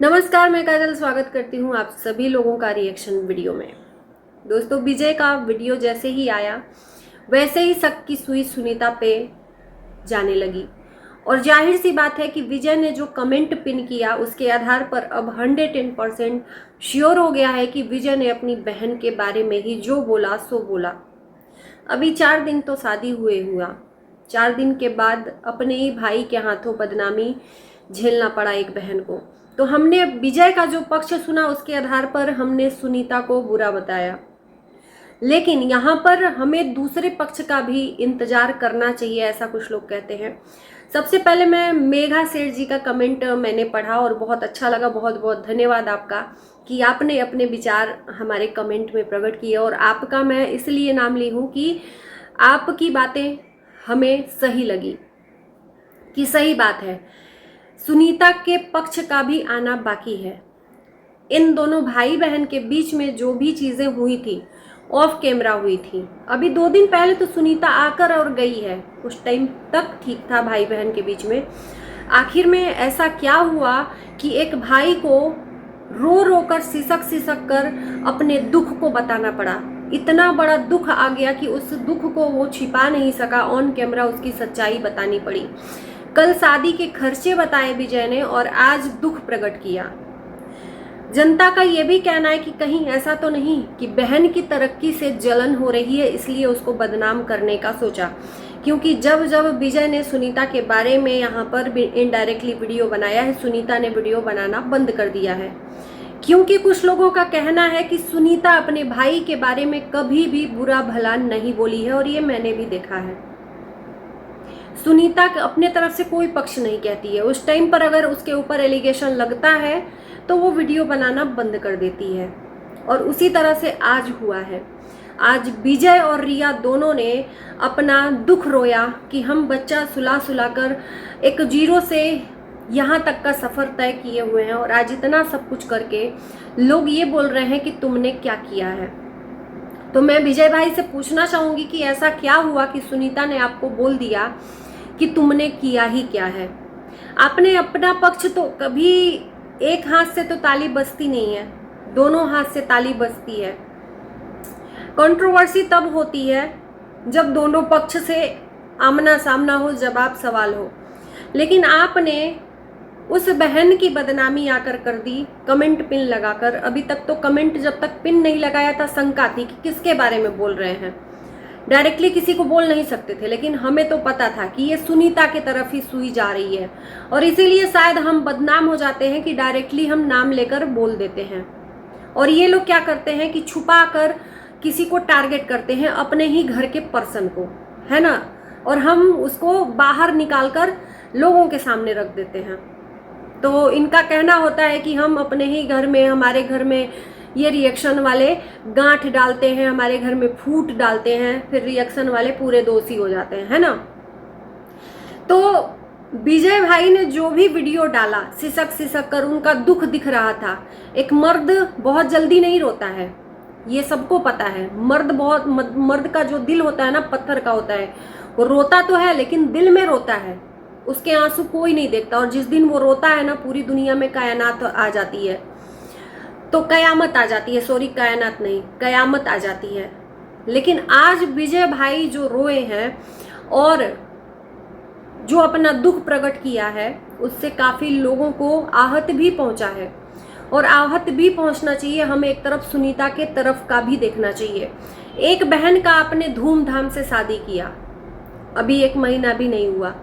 नमस्कार, मैं काजल स्वागत करती हूँ आप सभी लोगों का रिएक्शन वीडियो में। दोस्तों, विजय का वीडियो जैसे ही आया वैसे ही शक की सुई सुनीता पे जाने लगी और जाहिर सी बात है कि विजय ने जो कमेंट पिन किया उसके आधार पर अब 110% श्योर हो गया है कि विजय ने अपनी बहन के बारे में ही जो बोला सो बोला। अभी 4 दिन तो शादी हुआ, 4 दिन के बाद अपने ही भाई के हाथों बदनामी झेलना पड़ा एक बहन को। तो हमने विजय का जो पक्ष सुना उसके आधार पर हमने सुनीता को बुरा बताया, लेकिन यहाँ पर हमें दूसरे पक्ष का भी इंतजार करना चाहिए, ऐसा कुछ लोग कहते हैं। सबसे पहले मैं मेघा सेठ जी का कमेंट मैंने पढ़ा और बहुत अच्छा लगा। बहुत बहुत धन्यवाद आपका कि आपने अपने विचार हमारे कमेंट में प्रकट किए। और आपका मैं इसलिए नाम ली हूँ कि आपकी बातें हमें सही लगी कि सही बात है, सुनीता के पक्ष का भी आना बाकी है। इन दोनों भाई बहन के बीच में जो भी चीज़ें हुई थी ऑफ कैमरा हुई थी। अभी 2 दिन पहले तो सुनीता आकर और गई है, कुछ टाइम तक ठीक था भाई बहन के बीच में। आखिर में ऐसा क्या हुआ कि एक भाई को रो रो कर सिसक कर अपने दुख को बताना पड़ा। इतना बड़ा दुख आ गया कि उस दुख को वो छिपा नहीं सका, ऑन कैमरा उसकी सच्चाई बतानी पड़ी। कल शादी के खर्चे बताए विजय ने और आज दुख प्रकट किया। जनता का ये भी कहना है कि कहीं ऐसा तो नहीं कि बहन की तरक्की से जलन हो रही है इसलिए उसको बदनाम करने का सोचा, क्योंकि जब जब विजय ने सुनीता के बारे में यहाँ पर इनडायरेक्टली वीडियो बनाया है, सुनीता ने वीडियो बनाना बंद कर दिया है। क्योंकि कुछ लोगों का कहना है कि सुनीता अपने भाई के बारे में कभी भी बुरा भला नहीं बोली है, और ये मैंने भी देखा है। सुनीता अपने तरफ से कोई पक्ष नहीं कहती है। उस टाइम पर अगर उसके ऊपर एलिगेशन लगता है तो वो वीडियो बनाना बंद कर देती है, और उसी तरह से आज हुआ है। आज विजय और रिया दोनों ने अपना दुख रोया कि हम बच्चा सुला कर एक 0 से यहाँ तक का सफ़र तय किए हुए हैं, और आज इतना सब कुछ करके लोग ये बोल रहे हैं कि तुमने क्या किया है। तो मैं विजय भाई से पूछना चाहूँगी कि ऐसा क्या हुआ कि सुनीता ने आपको बोल दिया कि तुमने किया ही क्या है। आपने अपना पक्ष तो कभी एक हाथ से तो ताली बजती नहीं है, दोनों हाथ से ताली बजती है। कंट्रोवर्सी तब होती है जब दोनों पक्ष से आमना सामना हो, जवाब सवाल हो। लेकिन आपने उस बहन की बदनामी आकर कर दी कमेंट पिन लगाकर। अभी तक तो कमेंट जब तक पिन नहीं लगाया था शंका थी कि किसके बारे में बोल रहे हैं, डायरेक्टली किसी को बोल नहीं सकते थे, लेकिन हमें तो पता था कि ये सुनीता की तरफ ही सुई जा रही है, और इसीलिए शायद हम बदनाम हो जाते हैं कि डायरेक्टली हम नाम लेकर बोल देते हैं। और ये लोग क्या करते हैं कि छुपा कर किसी को टारगेट करते हैं, अपने ही घर के पर्सन को, है ना, और हम उसको बाहर निकाल कर लोगों के सामने रख देते हैं। तो इनका कहना होता है कि हम अपने ही घर में, हमारे घर में ये रिएक्शन वाले गांठ डालते हैं, हमारे घर में फूट डालते हैं, फिर रिएक्शन वाले पूरे दोषी हो जाते हैं, है ना। तो विजय भाई ने जो भी वीडियो डाला सिसक कर उनका दुख दिख रहा था। एक मर्द बहुत जल्दी नहीं रोता है, ये सबको पता है। मर्द का जो दिल होता है ना, पत्थर का होता है। वो रोता तो है लेकिन दिल में रोता है, उसके आंसू कोई नहीं देखता। और जिस दिन वो रोता है ना, पूरी दुनिया में कायनात आ जाती है, तो कयामत आ जाती है। सॉरी, कायनात नहीं, कयामत आ जाती है। लेकिन आज विजय भाई जो रोए हैं और जो अपना दुख प्रकट किया है, उससे काफ़ी लोगों को आहत भी पहुंचा है, और आहत भी पहुंचना चाहिए। हमें एक तरफ सुनीता के तरफ का भी देखना चाहिए। एक बहन का आपने धूमधाम से शादी किया, अभी 1 महीना भी नहीं हुआ,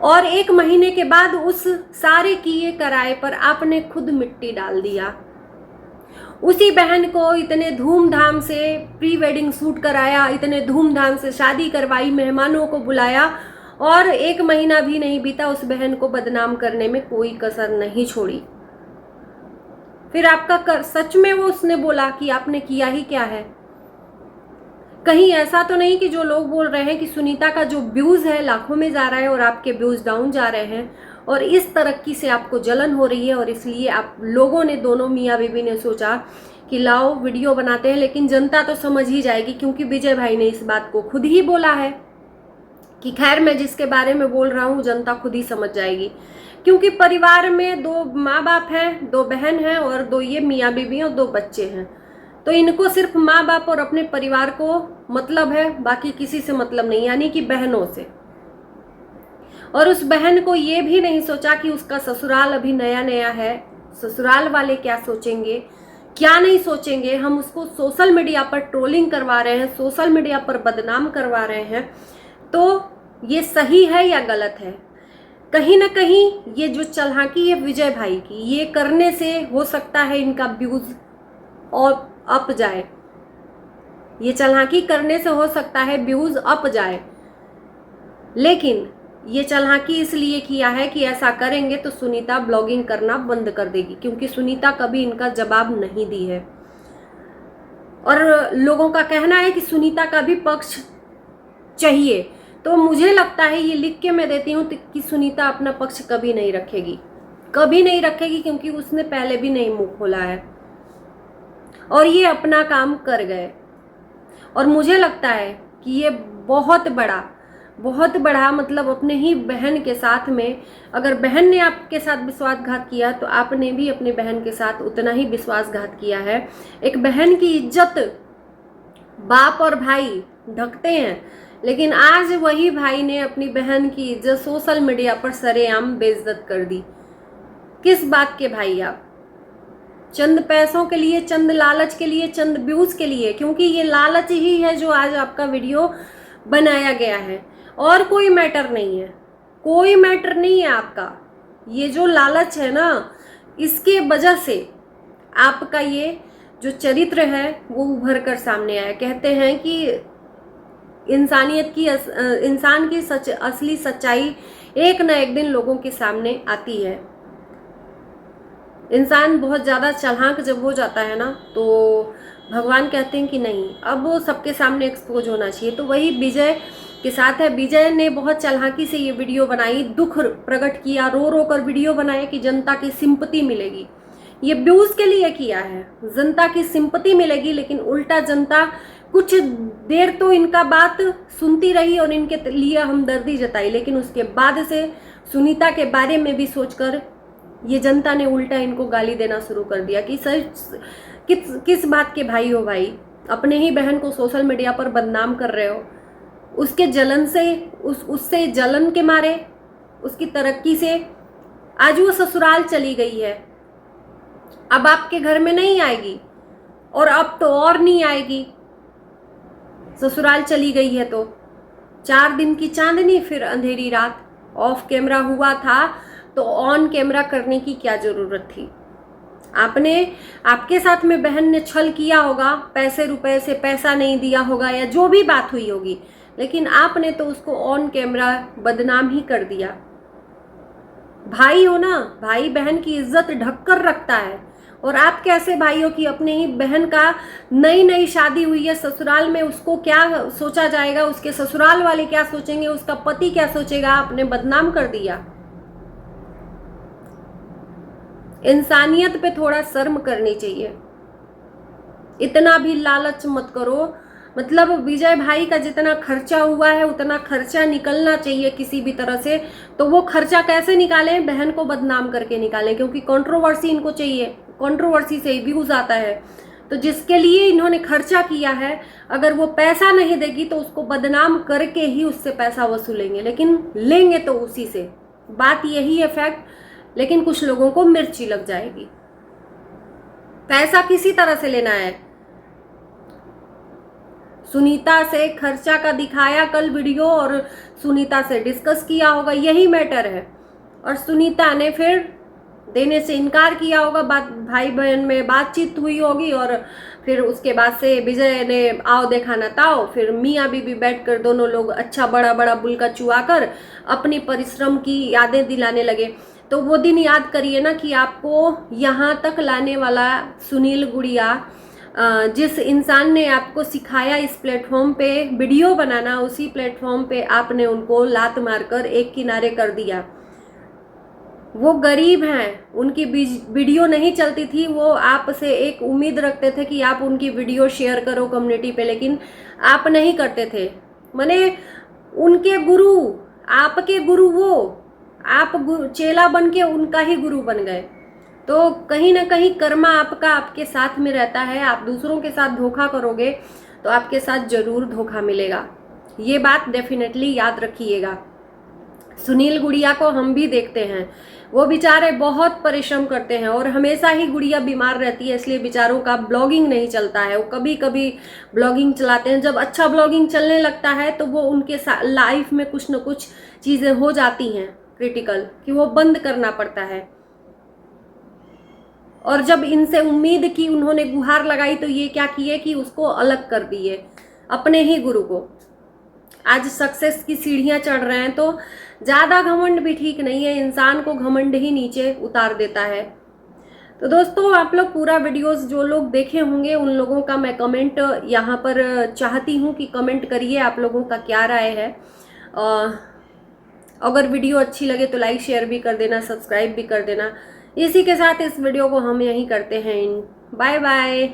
और 1 महीने के बाद उस सारे किए कराए पर आपने खुद मिट्टी डाल दिया। उसी बहन को इतने धूमधाम से प्री वेडिंग शूट कराया, इतने धूमधाम से शादी करवाई, मेहमानों को बुलाया, और 1 महीना भी नहीं बीता उस बहन को बदनाम करने में कोई कसर नहीं छोड़ी। फिर आपका सच में वो उसने बोला कि आपने किया ही क्या है। कहीं ऐसा तो नहीं कि जो लोग बोल रहे हैं कि सुनीता का जो व्यूज़ है लाखों में जा रहा है और आपके व्यूज़ डाउन जा रहे हैं, और इस तरक्की से आपको जलन हो रही है, और इसलिए आप लोगों ने, दोनों मियाँ बीवी ने सोचा कि लाओ वीडियो बनाते हैं। लेकिन जनता तो समझ ही जाएगी, क्योंकि विजय भाई ने इस बात को खुद ही बोला है कि खैर मैं जिसके बारे में बोल रहा हूँ जनता खुद ही समझ जाएगी, क्योंकि परिवार में 2 माँ बाप हैं, 2 बहन हैं और 2 ये मियाँ बीवी और 2 बच्चे हैं। तो इनको सिर्फ माँ बाप और अपने परिवार को मतलब है, बाकी किसी से मतलब नहीं, यानी कि बहनों से। और उस बहन को ये भी नहीं सोचा कि उसका ससुराल अभी नया नया है, ससुराल वाले क्या सोचेंगे क्या नहीं सोचेंगे। हम उसको सोशल मीडिया पर ट्रोलिंग करवा रहे हैं, सोशल मीडिया पर बदनाम करवा रहे हैं, तो ये सही है या गलत है? कहीं ना कहीं ये जो चालाकी है विजय भाई की, ये करने से हो सकता है इनका व्यूज और अप जाए, ये चालाकी करने से हो सकता है व्यूज अप जाए, लेकिन ये चालाकी इसलिए किया है कि ऐसा करेंगे तो सुनीता ब्लॉगिंग करना बंद कर देगी, क्योंकि सुनीता कभी इनका जवाब नहीं दी है। और लोगों का कहना है कि सुनीता का भी पक्ष चाहिए, तो मुझे लगता है ये लिख के मैं देती हूँ कि सुनीता अपना पक्ष कभी नहीं रखेगी, कभी नहीं रखेगी, क्योंकि उसने पहले भी नहीं मुंह खोला है और ये अपना काम कर गए। और मुझे लगता है कि ये बहुत बड़ा मतलब अपने ही बहन के साथ में, अगर बहन ने आपके साथ विश्वासघात किया तो आपने भी अपनी बहन के साथ उतना ही विश्वासघात किया है। एक बहन की इज्जत बाप और भाई ढकते हैं, लेकिन आज वही भाई ने अपनी बहन की इज्जत सोशल मीडिया पर सरेआम बेइज्जत कर दी। किस बात के भाई आप? चंद पैसों के लिए, चंद लालच के लिए, चंद व्यूज के लिए, क्योंकि ये लालच ही है जो आज आपका वीडियो बनाया गया है, और कोई मैटर नहीं है, कोई मैटर नहीं है आपका। ये जो लालच है ना, इसके वजह से आपका ये जो चरित्र है वो उभर कर सामने आया। कहते हैं कि इंसान की असली सच्चाई एक न एक दिन लोगों के सामने आती है। इंसान बहुत ज़्यादा चालाक जब हो जाता है ना, तो भगवान कहते हैं कि नहीं, अब वो सबके सामने एक्सपोज होना चाहिए। तो वही विजय के साथ है। विजय ने बहुत चालाकी से ये वीडियो बनाई, दुख प्रकट किया, रो रो कर वीडियो बनाया कि जनता की सिंपैथी मिलेगी। ये व्यूज के लिए किया है, जनता की सिंपैथी मिलेगी, लेकिन उल्टा जनता कुछ देर तो इनका बात सुनती रही और इनके लिए हमदर्दी जताई, लेकिन उसके बाद से सुनीता के बारे में भी सोचकर ये जनता ने उल्टा इनको गाली देना शुरू कर दिया कि सर किस बात के भाई हो भाई, अपने ही बहन को सोशल मीडिया पर बदनाम कर रहे हो। उसके जलन से, उससे जलन के मारे, उसकी तरक्की से आज वो ससुराल चली गई है, अब आपके घर में नहीं आएगी, और अब तो और नहीं आएगी। ससुराल चली गई है तो 4 दिन की चांदनी फिर अंधेरी रात। ऑफ कैमरा हुआ था तो ऑन कैमरा करने की क्या जरूरत थी? आपके साथ में बहन ने छल किया होगा, पैसे रुपए से पैसा नहीं दिया होगा या जो भी बात हुई होगी, लेकिन आपने तो उसको ऑन कैमरा बदनाम ही कर दिया। भाई हो ना, भाई बहन की इज्जत ढक कर रखता है, और आप कैसे भाई हो कि अपने ही बहन का नई शादी हुई है ससुराल में, उसको क्या सोचा जाएगा, उसके ससुराल वाले क्या सोचेंगे, उसका पति क्या सोचेगा, आपने बदनाम कर दिया। इंसानियत पे थोड़ा शर्म करनी चाहिए, इतना भी लालच मत करो। मतलब विजय भाई का जितना खर्चा हुआ है उतना खर्चा निकलना चाहिए किसी भी तरह से, तो वो खर्चा कैसे निकालें? बहन को बदनाम करके निकालें, क्योंकि कंट्रोवर्सी इनको चाहिए, कंट्रोवर्सी से ही व्यूज आता है। तो जिसके लिए इन्होंने खर्चा किया है, अगर वो पैसा नहीं देगी तो उसको बदनाम करके ही उससे पैसा वसूलेंगे, लेकिन लेंगे तो उसी से। बात यही है फैक्ट, लेकिन कुछ लोगों को मिर्ची लग जाएगी। पैसा किसी तरह से लेना है। सुनीता से खर्चा का दिखाया कल वीडियो, और सुनीता से डिस्कस किया होगा, यही मैटर है। और सुनीता ने फिर देने से इनकार किया होगा, बात भाई बहन में बातचीत हुई होगी, और फिर उसके बाद से विजय ने आओ देखा ना ताओ, फिर मियाँ बीबी बैठकर दोनों लोग अच्छा बड़ा बड़ा बुलका चुआकर अपनी परिश्रम की यादें दिलाने लगे। तो वो दिन याद करिए ना कि आपको यहाँ तक लाने वाला सुनील गुड़िया, जिस इंसान ने आपको सिखाया इस प्लेटफॉर्म पे वीडियो बनाना, उसी प्लेटफॉर्म पे आपने उनको लात मारकर एक किनारे कर दिया। वो गरीब हैं, उनकी वीडियो नहीं चलती थी, वो आपसे एक उम्मीद रखते थे कि आप उनकी वीडियो शेयर करो कम्युनिटी पे, लेकिन आप नहीं करते थे। माने उनके गुरु, आपके गुरु वो, आप चेला बन के उनका ही गुरु बन गए। तो कहीं ना कहीं कर्मा आपका आपके साथ में रहता है। आप दूसरों के साथ धोखा करोगे तो आपके साथ जरूर धोखा मिलेगा, ये बात डेफिनेटली याद रखिएगा। सुनील गुड़िया को हम भी देखते हैं, वो बेचारे बहुत परिश्रम करते हैं और हमेशा ही गुड़िया बीमार रहती है, इसलिए बेचारों का ब्लॉगिंग नहीं चलता है। वो कभी कभी ब्लॉगिंग चलाते हैं, जब अच्छा ब्लॉगिंग चलने लगता है तो वो उनके लाइफ में कुछ न कुछ चीज़ें हो जाती हैं क्रिटिकल, कि वो बंद करना पड़ता है। और जब इनसे उम्मीद की, उन्होंने गुहार लगाई, तो ये क्या किए कि उसको अलग कर दिए, अपने ही गुरु को। आज सक्सेस की सीढ़ियां चढ़ रहे हैं, तो ज़्यादा घमंड भी ठीक नहीं है, इंसान को घमंड ही नीचे उतार देता है। तो दोस्तों, आप लोग पूरा वीडियोस जो लोग देखे होंगे उन लोगों का मैं कमेंट यहाँ पर चाहती हूँ कि कमेंट करिए, आप लोगों का क्या राय है। अगर वीडियो अच्छी लगे तो लाइक शेयर भी कर देना, सब्सक्राइब भी कर देना। इसी के साथ इस वीडियो को हम यहीं करते हैं। Bye bye.